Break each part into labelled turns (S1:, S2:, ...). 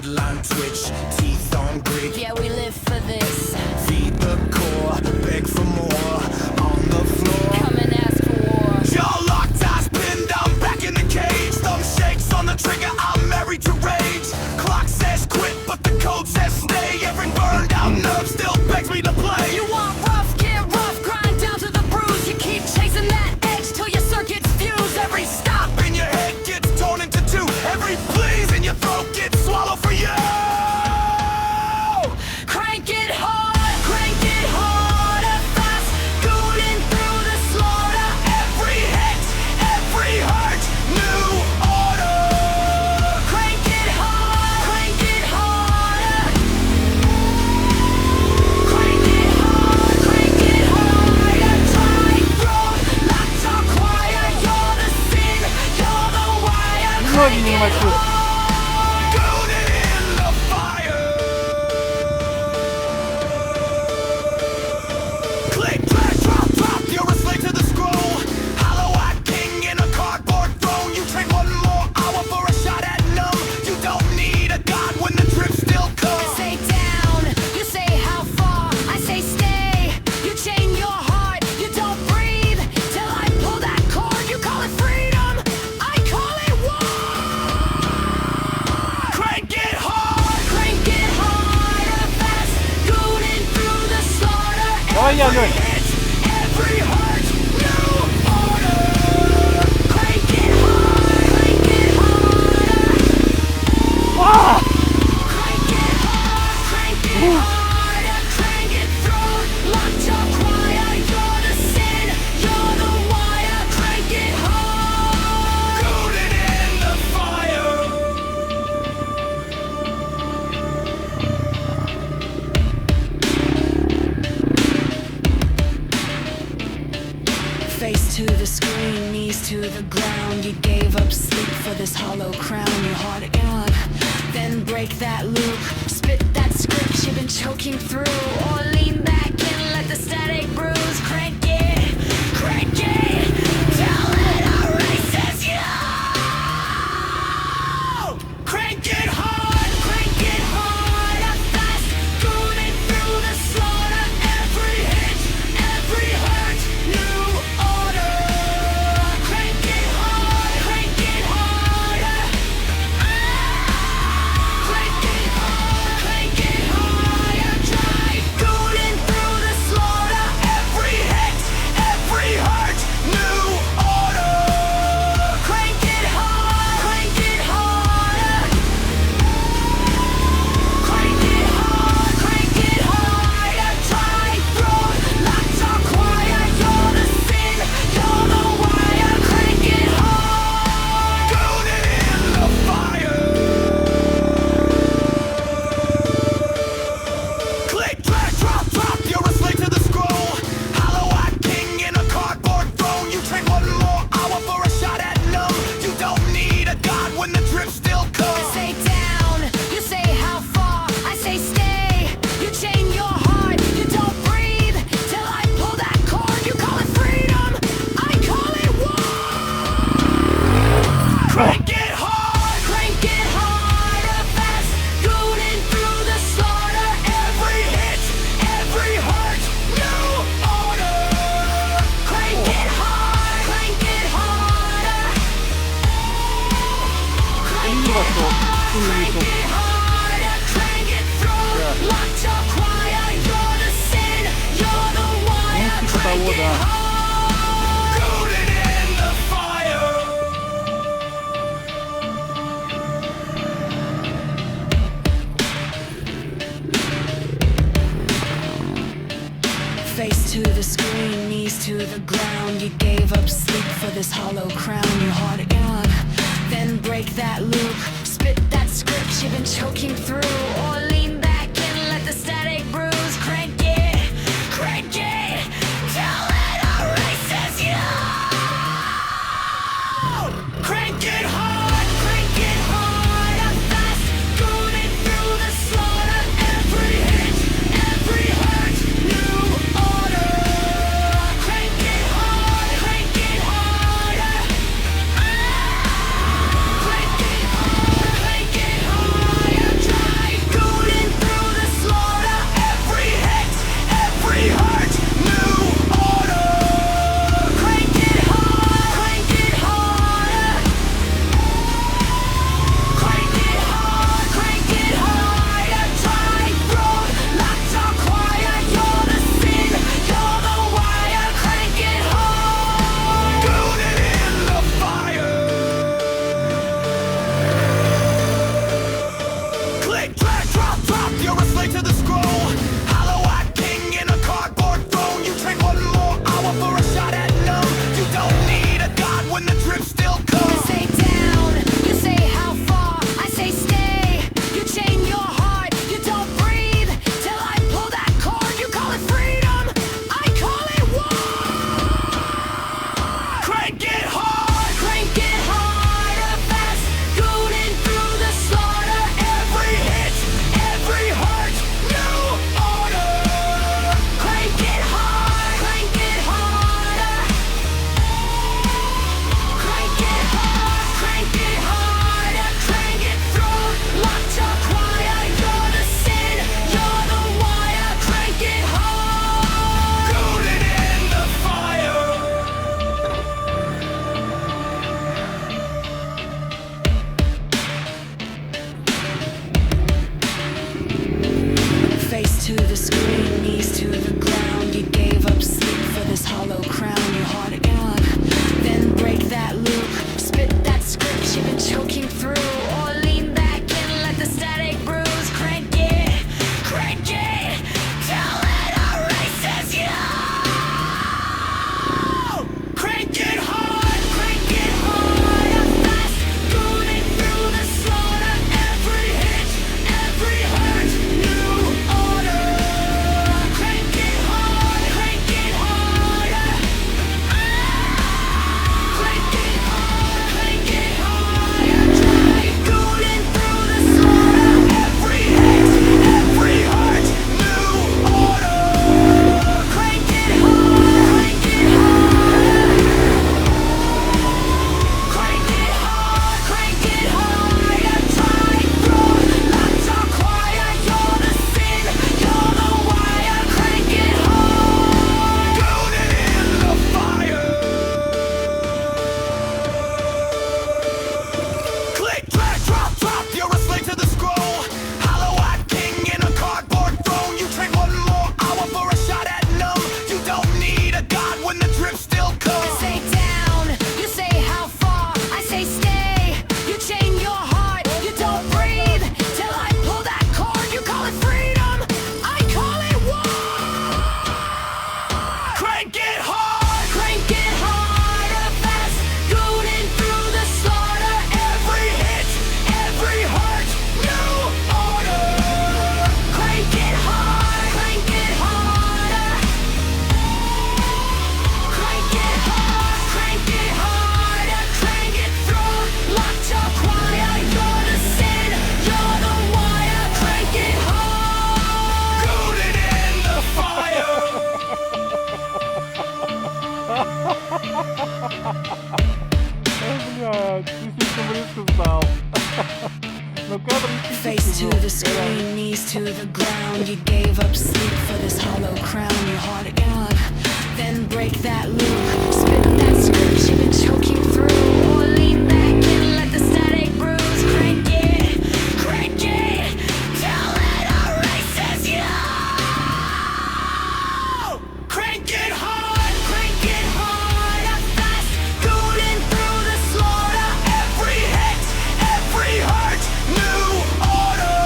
S1: red line twitch, teeth on grid.
S2: Yeah, we live for this.
S1: Feed the core, beg for more. On the floor,
S2: Come and ask for war.
S1: jaw locked, eyes pinned, I'm back in the cage. Thumb shakes on the trigger, I'm married to rage. Clock says quit, but the code says stay. Every burned out nerve still begs me to play.
S2: You want rough, get rough, grind down to the bruise. You keep chasing that edge till your circuits fuse.
S1: Every stop in your head gets torn into two. Every please in your throat gets swallowed for you.
S2: Crank it harder, fast, scooting through the slaughter.
S1: Every hit, every hurt, new order.
S2: Crank it harder.
S1: Crank it harder, try through, locked or quiet. You're the sin, you're the wire.
S3: Ноги не мочу.
S1: Goaded in the fire. Click, drag, drop, you're a slave to the scroll. Hollow-eyed king in a cardboard throne. You trade one more hour for a shot at numb. You don't need a god when the drip still comes.
S2: Say down, you say how far, I say stay. You chain your heart, you don't breathe till I pull that cord. You call it freedom, I call it war.
S1: Crank it
S2: harder, fast, scooting through the slaughter.
S3: Давай я, Лёнь.
S1: every hurt, new order.
S2: Crank it harder.
S3: А!
S2: Crank it harder, crank it through. Locked or quiet, you're the sin, you're the wire. Crank it hard.
S1: Goaded in the fire.
S2: Face to the screen, knees to the ground. You gave up sleep for this hollow crown. You hard it up, then break that loop. Spit that script you've been choking through. Or lean back and let the static bruise. Crank it till it erases you.
S1: Crank it
S2: Harder, fast, scooting through the slaughter. Every hit, every hurt, new order. Crank it harder. Crank it harder, try scooting through the slaughter.
S1: every hit, every hurt, new order.
S2: Crank it harder.
S1: Crank it harder. Try through, locked or quiet. You're the sin, you're the wire. Crank it hard. Goaded in the fire. Click, drag, drop, you're a slave to the scroll. Hollow-eyed king in a cardboard throne. You trade one more hour for a shot at numb. You don't need a god when the drip still comes.
S2: Say down, you say how far, I say stay. You chain your heart, you don't breathe till I pull that cord. You call it freedom, I call it war.
S1: Crank it
S2: Harder, fast, scooting through the slaughter.
S1: every hit, every hurt, new order.
S2: Crank it harder.
S3: Или вошел. Или вышел.
S2: Crank it through, locked or quiet. You're the sin, you're the wire.
S3: Ну, типа того, да.
S1: Goaded in the fire.
S2: Face to the screen, knees to the ground. You gave up sleep for this hollow crown. You hard it up, then break that loop. Spit that script you've been choking through. Or lean back and let the static bruise. Crank it till it erases you.
S1: Crank it hard.
S2: Fast, scooting through the slaughter. Every hit, every hurt, new order. Crank it harder. Crank it harder. Try to the screen, knees to the ground. You gave up sleep for this hollow crown. Your heart in, then break that loop. Spit that script you've been choking through. Or lean back and let the static bruise. Crank it till it erases you.
S1: Crank it hard and fast, scooting through the slaughter. Every hit, every hurt, new order.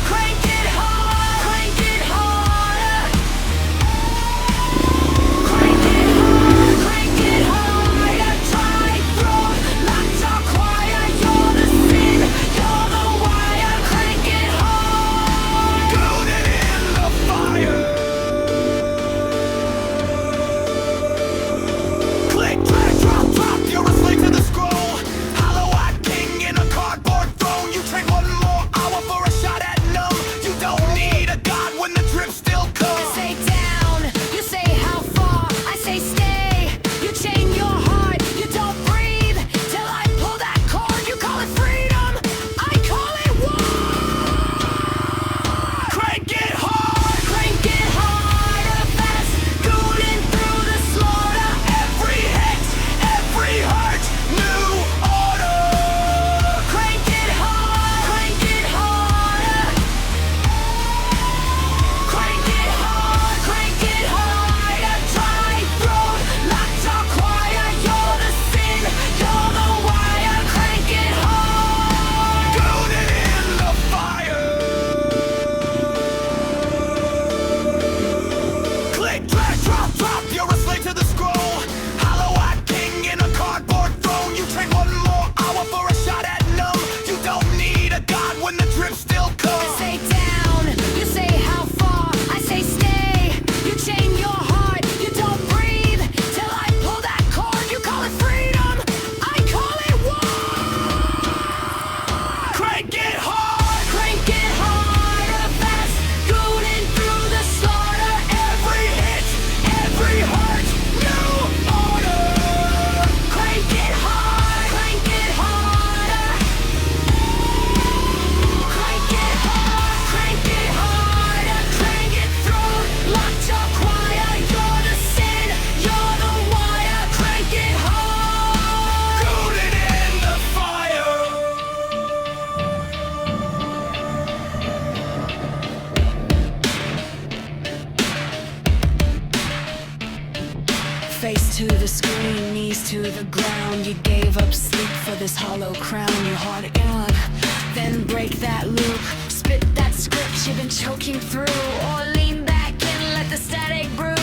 S1: Crank it harder. Crank it hard, try through. Lots of choir, you're the sin, you're the wire. Crank it hard, scooting in the fire. Click, drag, drop, you're a slave to the scroll. Hollow-eyed king in a cardboard throne. You trade one more hour for a shot at numb. You don't need a god when the drip still comes.
S2: Say down, you say how far, I say stay. You chain your heart, you don't breathe till I pull that cord. You call it freedom, I call it war.
S1: Crank it harder, fast, scooting through the slaughter. Every hit, every hurt, new order. Crank it harder, crank it harder. Crank it harder, try through. Lots of choir, you're the sin, you're the wire. Crank it hard, scooting in the fire. Click, drag, drop, you're a slave to the scroll. Hollow-eyed king in a cardboard throne. You trade one more hour for a shot at numb. You don't need a god when the drip still comes.
S2: Say down, you say how far, I say stay. You chain your heart, you don't breathe till I pull that cord. You call it freedom, I call it war.
S1: Crank it harder, fast, scooting through the slaughter. Every hit, every hurt, new order. Crank it harder. Crank it harder, crank it through. Lots of choir, you're the sin, you're the wire. Crank it hard, scooting in the fire.
S2: Face to the screen, knees to the ground. You gave up sleep for this hollow crown. Your heart in, then break that loop. Spit that script you've been choking through. Or lean back and let the static bruise.